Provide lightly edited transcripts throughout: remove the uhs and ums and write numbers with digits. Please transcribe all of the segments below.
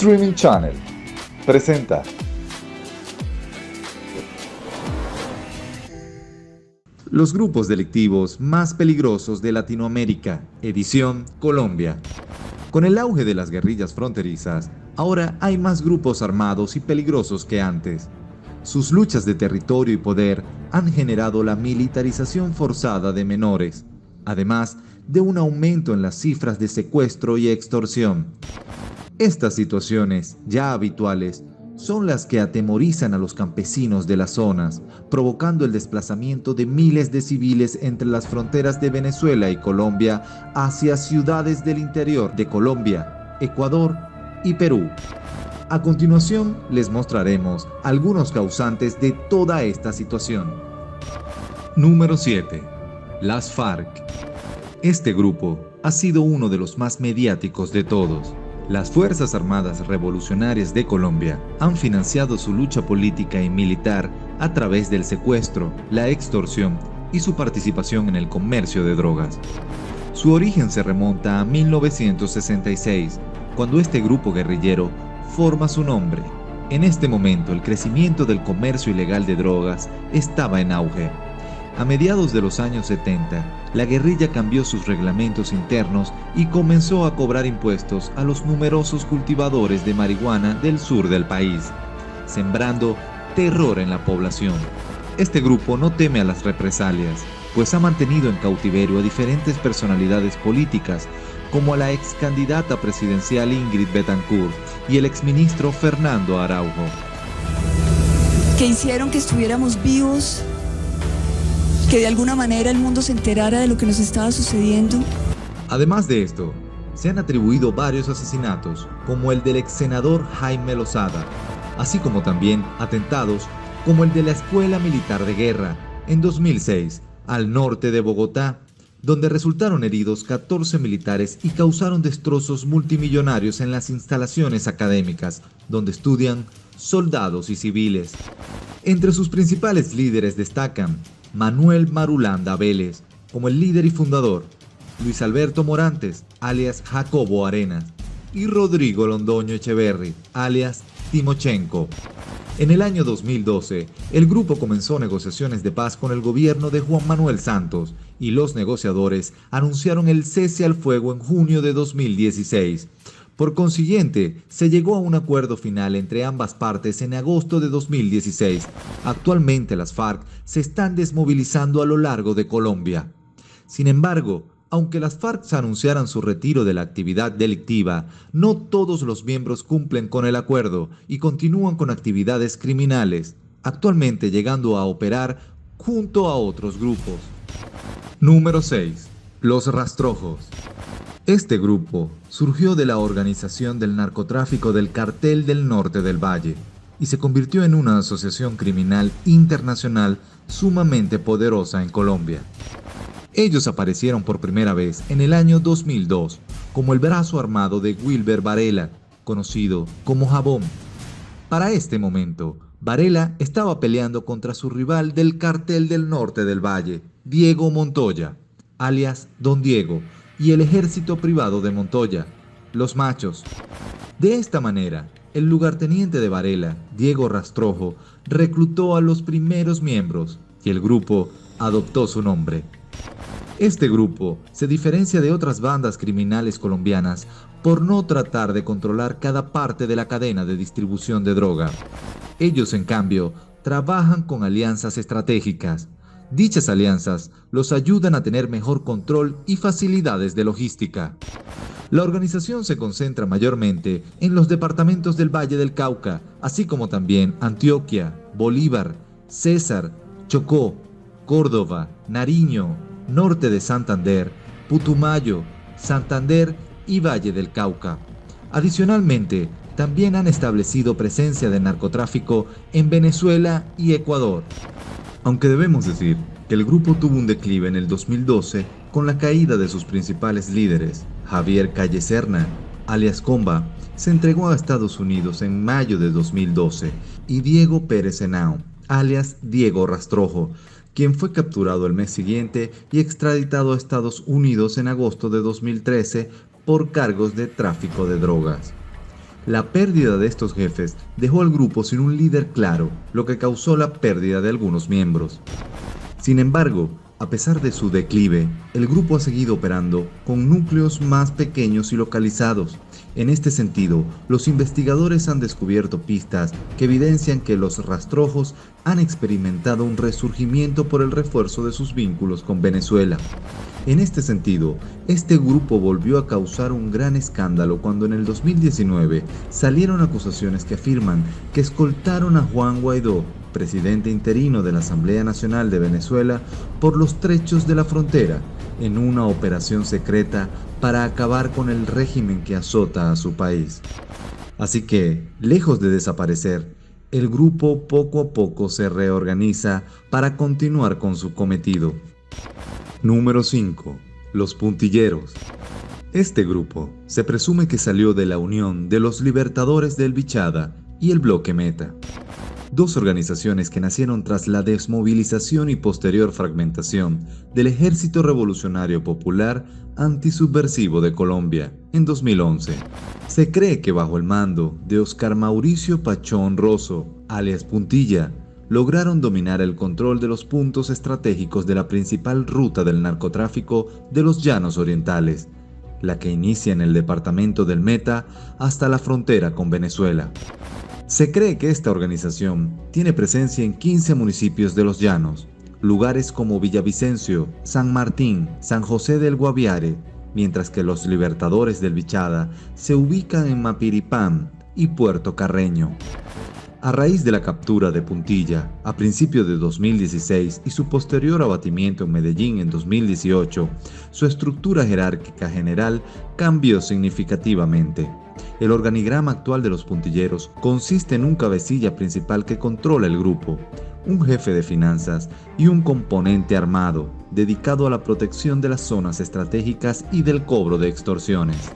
Streaming Channel presenta Los grupos delictivos más peligrosos de Latinoamérica, edición Colombia. Con el auge de las guerrillas fronterizas, ahora hay más grupos armados y peligrosos que antes. Sus luchas de territorio y poder han generado la militarización forzada de menores, además de un aumento en las cifras de secuestro y extorsión. Estas situaciones, ya habituales, son las que atemorizan a los campesinos de las zonas, provocando el desplazamiento de miles de civiles entre las fronteras de Venezuela y Colombia hacia ciudades del interior de Colombia, Ecuador y Perú. A continuación, les mostraremos algunos causantes de toda esta situación. Número 7. Las FARC. Este grupo ha sido uno de los más mediáticos de todos. Las Fuerzas Armadas Revolucionarias de Colombia han financiado su lucha política y militar a través del secuestro, la extorsión y su participación en el comercio de drogas. Su origen se remonta a 1966, cuando este grupo guerrillero forma su nombre. En este momento, el crecimiento del comercio ilegal de drogas estaba en auge. A mediados de los años 70, la guerrilla cambió sus reglamentos internos y comenzó a cobrar impuestos a los numerosos cultivadores de marihuana del sur del país, sembrando terror en la población. Este grupo no teme a las represalias, pues ha mantenido en cautiverio a diferentes personalidades políticas, como a la ex candidata presidencial Ingrid Betancourt y el exministro Fernando Araujo. Que hicieron que estuviéramos vivos, que de alguna manera el mundo se enterara de lo que nos estaba sucediendo. Además de esto, se han atribuido varios asesinatos, como el del ex senador Jaime Lozada, así como también atentados como el de la Escuela Militar de Guerra, en 2006, al norte de Bogotá, donde resultaron heridos 14 militares y causaron destrozos multimillonarios en las instalaciones académicas, donde estudian soldados y civiles. Entre sus principales líderes destacan Manuel Marulanda Vélez, como el líder y fundador, Luis Alberto Morantes, alias Jacobo Arenas, y Rodrigo Londoño Echeverri, alias Timochenko. En el año 2012, el grupo comenzó negociaciones de paz con el gobierno de Juan Manuel Santos y los negociadores anunciaron el cese al fuego en junio de 2016. Por consiguiente, se llegó a un acuerdo final entre ambas partes en agosto de 2016. Actualmente las FARC se están desmovilizando a lo largo de Colombia. Sin embargo, aunque las FARC anunciaran su retiro de la actividad delictiva, no todos los miembros cumplen con el acuerdo y continúan con actividades criminales, actualmente llegando a operar junto a otros grupos. Número 6. Los Rastrojos. Este grupo surgió de la organización del narcotráfico del Cartel del Norte del Valle y se convirtió en una asociación criminal internacional sumamente poderosa en Colombia. Ellos aparecieron por primera vez en el año 2002 como el brazo armado de Wilber Varela, conocido como Jabón. Para este momento, Varela estaba peleando contra su rival del Cartel del Norte del Valle, Diego Montoya, alias Don Diego, y el ejército privado de Montoya, los Machos. De esta manera, el lugarteniente de Varela, Diego Rastrojo, reclutó a los primeros miembros y el grupo adoptó su nombre. Este grupo se diferencia de otras bandas criminales colombianas por no tratar de controlar cada parte de la cadena de distribución de droga. Ellos, en cambio, trabajan con alianzas estratégicas. Dichas alianzas los ayudan a tener mejor control y facilidades de logística. La organización se concentra mayormente en los departamentos del Valle del Cauca, así como también Antioquia, Bolívar, César, Chocó, Córdoba, Nariño, norte de Santander, Putumayo, Santander y Valle del Cauca. Adicionalmente, también han establecido presencia de narcotráfico en Venezuela y Ecuador. Aunque debemos decir que el grupo tuvo un declive en el 2012 con la caída de sus principales líderes. Javier Calle Serna, alias Comba, se entregó a Estados Unidos en mayo de 2012 y Diego Pérez Henao, alias Diego Rastrojo, quien fue capturado el mes siguiente y extraditado a Estados Unidos en agosto de 2013 por cargos de tráfico de drogas. La pérdida de estos jefes dejó al grupo sin un líder claro, lo que causó la pérdida de algunos miembros. Sin embargo, a pesar de su declive, el grupo ha seguido operando con núcleos más pequeños y localizados. En este sentido, los investigadores han descubierto pistas que evidencian que los rastrojos han experimentado un resurgimiento por el refuerzo de sus vínculos con Venezuela. En este sentido, este grupo volvió a causar un gran escándalo cuando en el 2019 salieron acusaciones que afirman que escoltaron a Juan Guaidó, presidente interino de la Asamblea Nacional de Venezuela, por los trechos de la frontera, en una operación secreta para acabar con el régimen que azota a su país. Así que, lejos de desaparecer, el grupo poco a poco se reorganiza para continuar con su cometido. Número 5. Los Puntilleros. Este grupo se presume que salió de la unión de los Libertadores del Vichada y el Bloque Meta, dos organizaciones que nacieron tras la desmovilización y posterior fragmentación del Ejército Revolucionario Popular Antisubversivo de Colombia en 2011. Se cree que bajo el mando de Oscar Mauricio Pachón Rosso, alias Puntilla, lograron dominar el control de los puntos estratégicos de la principal ruta del narcotráfico de los Llanos Orientales, la que inicia en el departamento del Meta hasta la frontera con Venezuela. Se cree que esta organización tiene presencia en 15 municipios de los Llanos, lugares como Villavicencio, San Martín, San José del Guaviare, mientras que los Libertadores del Vichada se ubican en Mapiripán y Puerto Carreño. A raíz de la captura de Puntilla a principios de 2016 y su posterior abatimiento en Medellín en 2018, su estructura jerárquica general cambió significativamente. El organigrama actual de los puntilleros consiste en un cabecilla principal que controla el grupo, un jefe de finanzas y un componente armado dedicado a la protección de las zonas estratégicas y del cobro de extorsiones.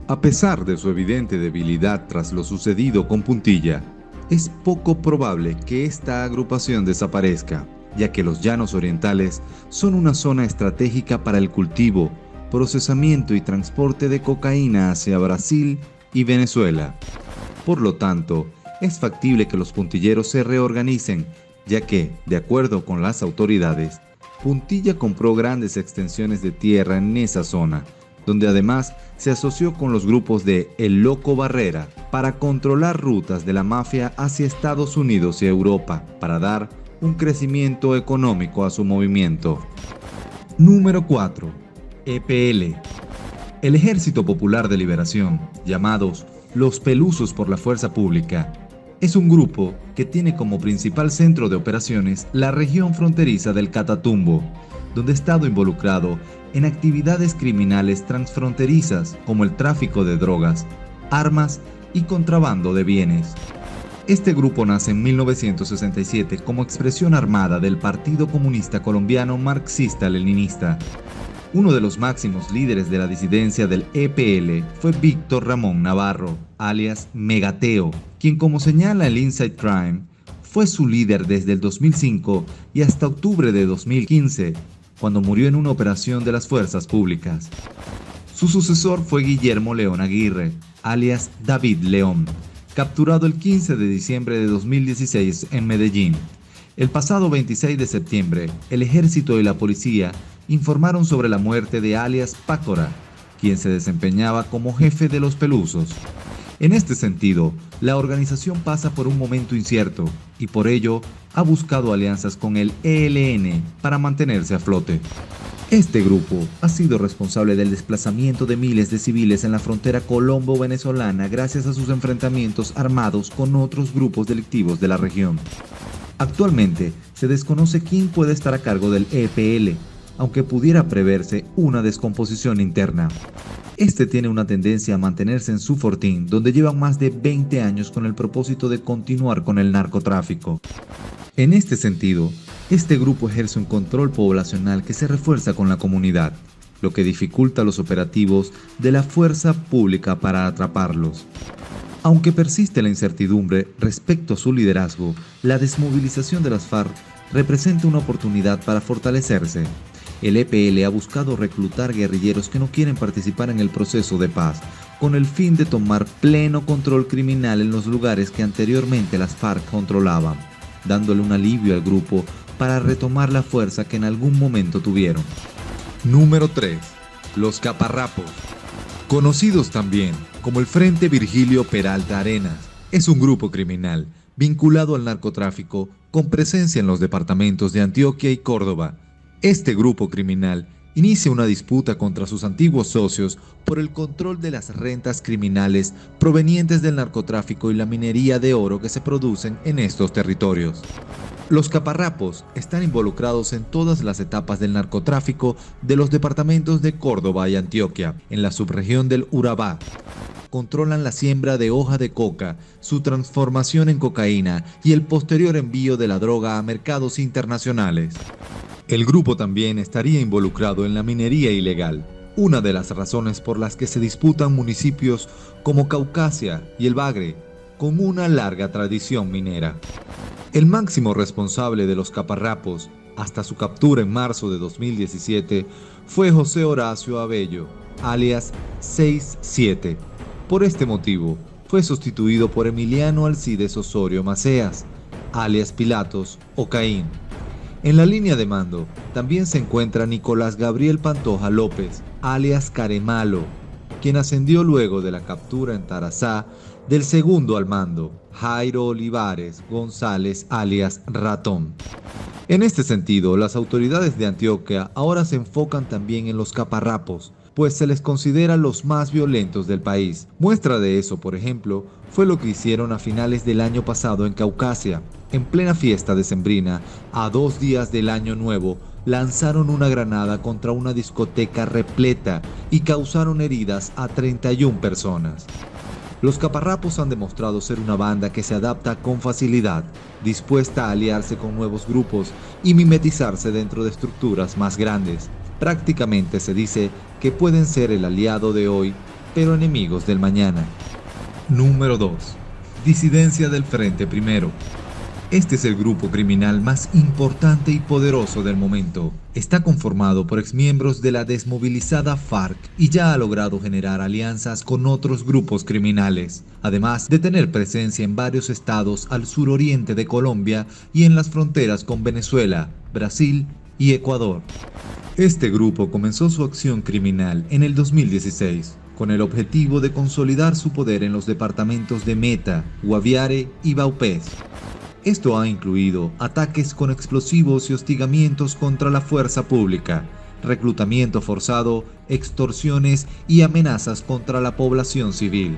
A pesar de su evidente debilidad tras lo sucedido con Puntilla, es poco probable que esta agrupación desaparezca, ya que los Llanos Orientales son una zona estratégica para el cultivo, procesamiento y transporte de cocaína hacia Brasil y Venezuela. Por lo tanto, es factible que los puntilleros se reorganicen, ya que, de acuerdo con las autoridades, Puntilla compró grandes extensiones de tierra en esa zona, donde además se asoció con los grupos de El Loco Barrera para controlar rutas de la mafia hacia Estados Unidos y Europa, para dar un crecimiento económico a su movimiento. Número 4. EPL. El Ejército Popular de Liberación, llamados los Pelusos por la Fuerza Pública, es un grupo que tiene como principal centro de operaciones la región fronteriza del Catatumbo, donde ha estado involucrado en actividades criminales transfronterizas como el tráfico de drogas, armas y contrabando de bienes. Este grupo nace en 1967 como expresión armada del Partido Comunista Colombiano Marxista-Leninista. Uno de los máximos líderes de la disidencia del EPL fue Víctor Ramón Navarro, alias Megateo, quien, como señala el Inside Crime, fue su líder desde el 2005 y hasta octubre de 2015, cuando murió en una operación de las fuerzas públicas. Su sucesor fue Guillermo León Aguirre, alias David León, capturado el 15 de diciembre de 2016 en Medellín. El pasado 26 de septiembre, el ejército y la policía informaron sobre la muerte de alias Pácora, quien se desempeñaba como jefe de los Pelusos. En este sentido, la organización pasa por un momento incierto y por ello ha buscado alianzas con el ELN para mantenerse a flote. Este grupo ha sido responsable del desplazamiento de miles de civiles en la frontera colombo-venezolana gracias a sus enfrentamientos armados con otros grupos delictivos de la región. Actualmente se desconoce quién puede estar a cargo del EPL, aunque pudiera preverse una descomposición interna. Este tiene una tendencia a mantenerse en su fortín, donde llevan más de 20 años con el propósito de continuar con el narcotráfico. En este sentido, este grupo ejerce un control poblacional que se refuerza con la comunidad, lo que dificulta los operativos de la fuerza pública para atraparlos. Aunque persiste la incertidumbre respecto a su liderazgo, la desmovilización de las FARC representa una oportunidad para fortalecerse. El EPL ha buscado reclutar guerrilleros que no quieren participar en el proceso de paz, con el fin de tomar pleno control criminal en los lugares que anteriormente las FARC controlaban, dándole un alivio al grupo para retomar la fuerza que en algún momento tuvieron. Número 3. Los Caparrapos. Conocidos también como el Frente Virgilio Peralta Arenas, es un grupo criminal vinculado al narcotráfico con presencia en los departamentos de Antioquia y Córdoba. Este grupo criminal inicia una disputa contra sus antiguos socios por el control de las rentas criminales provenientes del narcotráfico y la minería de oro que se producen en estos territorios. Los Caparrapos están involucrados en todas las etapas del narcotráfico de los departamentos de Córdoba y Antioquia, en la subregión del Urabá. Controlan la siembra de hoja de coca, su transformación en cocaína y el posterior envío de la droga a mercados internacionales. El grupo también estaría involucrado en la minería ilegal, una de las razones por las que se disputan municipios como Caucasia y el Bagre, con una larga tradición minera. El máximo responsable de los Caparrapos, hasta su captura en marzo de 2017, fue José Horacio Abello, alias 67. Por este motivo, fue sustituido por Emiliano Alcides Osorio Maceas, alias Pilatos o Caín. En la línea de mando también se encuentra Nicolás Gabriel Pantoja López, alias Caremalo, quien ascendió luego de la captura en Tarazá del segundo al mando, Jairo Olivares González, alias Ratón. En este sentido, las autoridades de Antioquia ahora se enfocan también en los Caparrapos, pues se les considera los más violentos del país. Muestra de eso, por ejemplo, fue lo que hicieron a finales del año pasado en Caucasia. En plena fiesta decembrina, a 2 días del Año Nuevo, lanzaron una granada contra una discoteca repleta y causaron heridas a 31 personas. Los Caparrapos han demostrado ser una banda que se adapta con facilidad, dispuesta a aliarse con nuevos grupos y mimetizarse dentro de estructuras más grandes. Prácticamente se dice que pueden ser el aliado de hoy, pero enemigos del mañana. Número 2. Disidencia del Frente Primero. Este es el grupo criminal más importante y poderoso del momento. Está conformado por exmiembros de la desmovilizada FARC y ya ha logrado generar alianzas con otros grupos criminales, además de tener presencia en varios estados al suroriente de Colombia y en las fronteras con Venezuela, Brasil y Ecuador. Este grupo comenzó su acción criminal en el 2016, con el objetivo de consolidar su poder en los departamentos de Meta, Guaviare y Vaupés. Esto ha incluido ataques con explosivos y hostigamientos contra la fuerza pública, reclutamiento forzado, extorsiones y amenazas contra la población civil.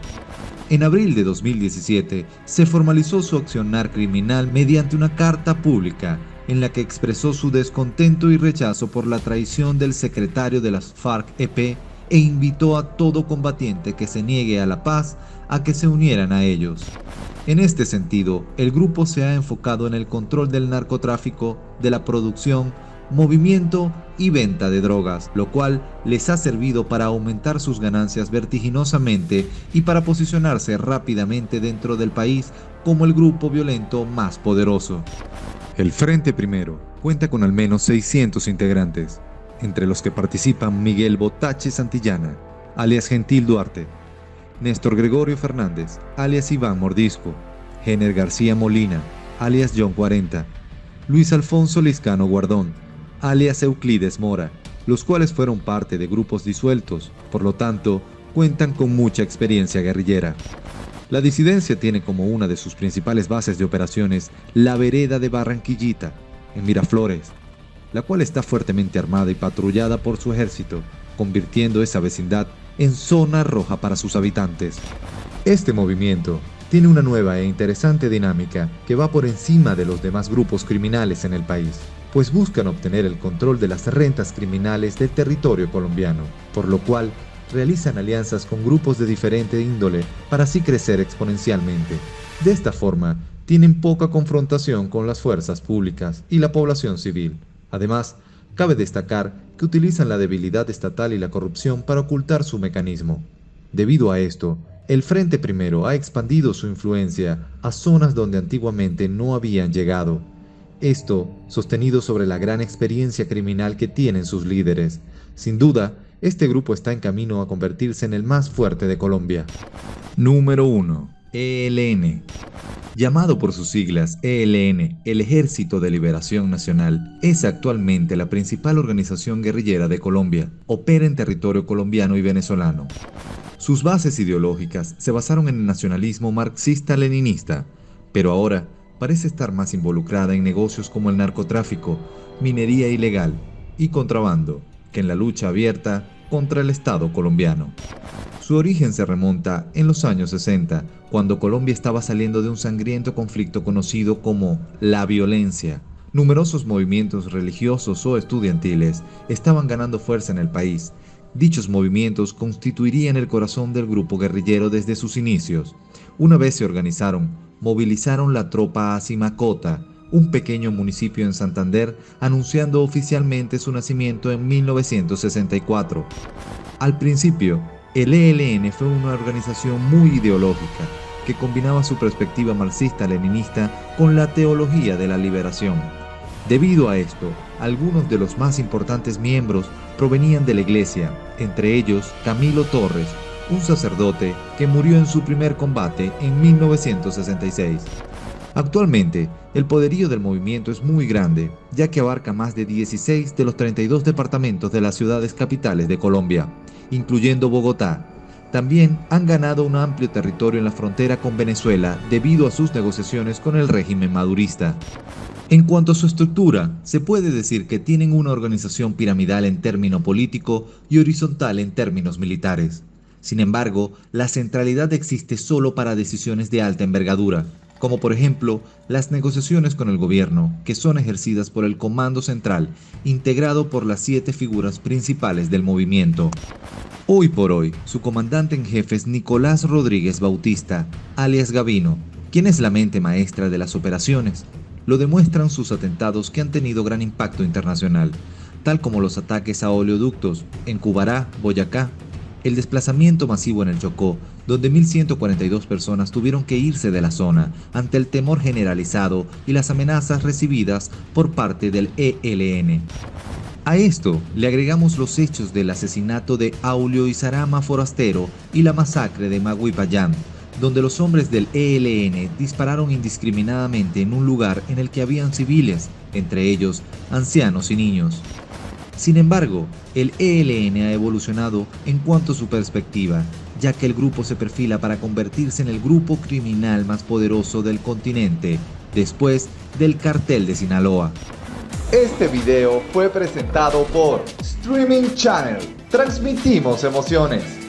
En abril de 2017 se formalizó su accionar criminal mediante una carta pública en la que expresó su descontento y rechazo por la traición del secretario de las FARC-EP e invitó a todo combatiente que se niegue a la paz a que se unieran a ellos. En este sentido, el grupo se ha enfocado en el control del narcotráfico, de la producción, movimiento y venta de drogas, lo cual les ha servido para aumentar sus ganancias vertiginosamente y para posicionarse rápidamente dentro del país como el grupo violento más poderoso. El Frente Primero cuenta con al menos 600 integrantes, entre los que participan Miguel Botache Santillana, alias Gentil Duarte, Néstor Gregorio Fernández, alias Iván Mordisco, Jenner García Molina, alias John 40, Luis Alfonso Liscano Guardón, alias Euclides Mora, los cuales fueron parte de grupos disueltos, por lo tanto, cuentan con mucha experiencia guerrillera. La disidencia tiene como una de sus principales bases de operaciones la vereda de Barranquillita, en Miraflores, la cual está fuertemente armada y patrullada por su ejército, convirtiendo esa vecindad en zona roja para sus habitantes. Este movimiento tiene una nueva e interesante dinámica que va por encima de los demás grupos criminales en el país, pues buscan obtener el control de las rentas criminales del territorio colombiano, por lo cual realizan alianzas con grupos de diferente índole para así crecer exponencialmente. De esta forma, tienen poca confrontación con las fuerzas públicas y la población civil. Además, cabe destacar que utilizan la debilidad estatal y la corrupción para ocultar su mecanismo. Debido a esto, el Frente Primero ha expandido su influencia a zonas donde antiguamente no habían llegado. Esto sostenido sobre la gran experiencia criminal que tienen sus líderes. Sin duda, Este grupo está en camino a convertirse en el más fuerte de Colombia. Número 1. ELN. Llamado por sus siglas ELN, el Ejército de Liberación Nacional, es actualmente la principal organización guerrillera de Colombia. Opera en territorio colombiano y venezolano. Sus bases ideológicas se basaron en el nacionalismo marxista-leninista, pero ahora parece estar más involucrada en negocios como el narcotráfico, minería ilegal y contrabando, que en la lucha abierta contra el Estado colombiano. Su origen se remonta en los años 60, cuando Colombia estaba saliendo de un sangriento conflicto conocido como la violencia. Numerosos movimientos religiosos o estudiantiles estaban ganando fuerza en el país. Dichos movimientos constituirían el corazón del grupo guerrillero desde sus inicios. Una vez se organizaron, movilizaron la tropa a Simacota, un pequeño municipio en Santander, anunciando oficialmente su nacimiento en 1964. Al principio, el ELN fue una organización muy ideológica, que combinaba su perspectiva marxista-leninista con la teología de la liberación. Debido a esto, algunos de los más importantes miembros provenían de la iglesia, entre ellos Camilo Torres, un sacerdote que murió en su primer combate en 1966. Actualmente, el poderío del movimiento es muy grande, ya que abarca más de 16 de los 32 departamentos de las ciudades capitales de Colombia, incluyendo Bogotá. También han ganado un amplio territorio en la frontera con Venezuela debido a sus negociaciones con el régimen madurista. En cuanto a su estructura, se puede decir que tienen una organización piramidal en término político y horizontal en términos militares. Sin embargo, la centralidad existe solo para decisiones de alta envergadura, como por ejemplo las negociaciones con el gobierno, que son ejercidas por el Comando Central, integrado por las 7 figuras principales del movimiento. Hoy por hoy, su comandante en jefe es Nicolás Rodríguez Bautista, alias Gavino, quien es la mente maestra de las operaciones. Lo demuestran sus atentados que han tenido gran impacto internacional, tal como los ataques a oleoductos en Cubará, Boyacá, el desplazamiento masivo en el Chocó, donde 1.142 personas tuvieron que irse de la zona ante el temor generalizado y las amenazas recibidas por parte del ELN. A esto le agregamos los hechos del asesinato de Aulio Izarama Forastero y la masacre de Maguipayán, donde los hombres del ELN dispararon indiscriminadamente en un lugar en el que habían civiles, entre ellos ancianos y niños. Sin embargo, el ELN ha evolucionado en cuanto a su perspectiva, ya que el grupo se perfila para convertirse en el grupo criminal más poderoso del continente, después del Cartel de Sinaloa. Este video fue presentado por Streaming Channel. Transmitimos emociones.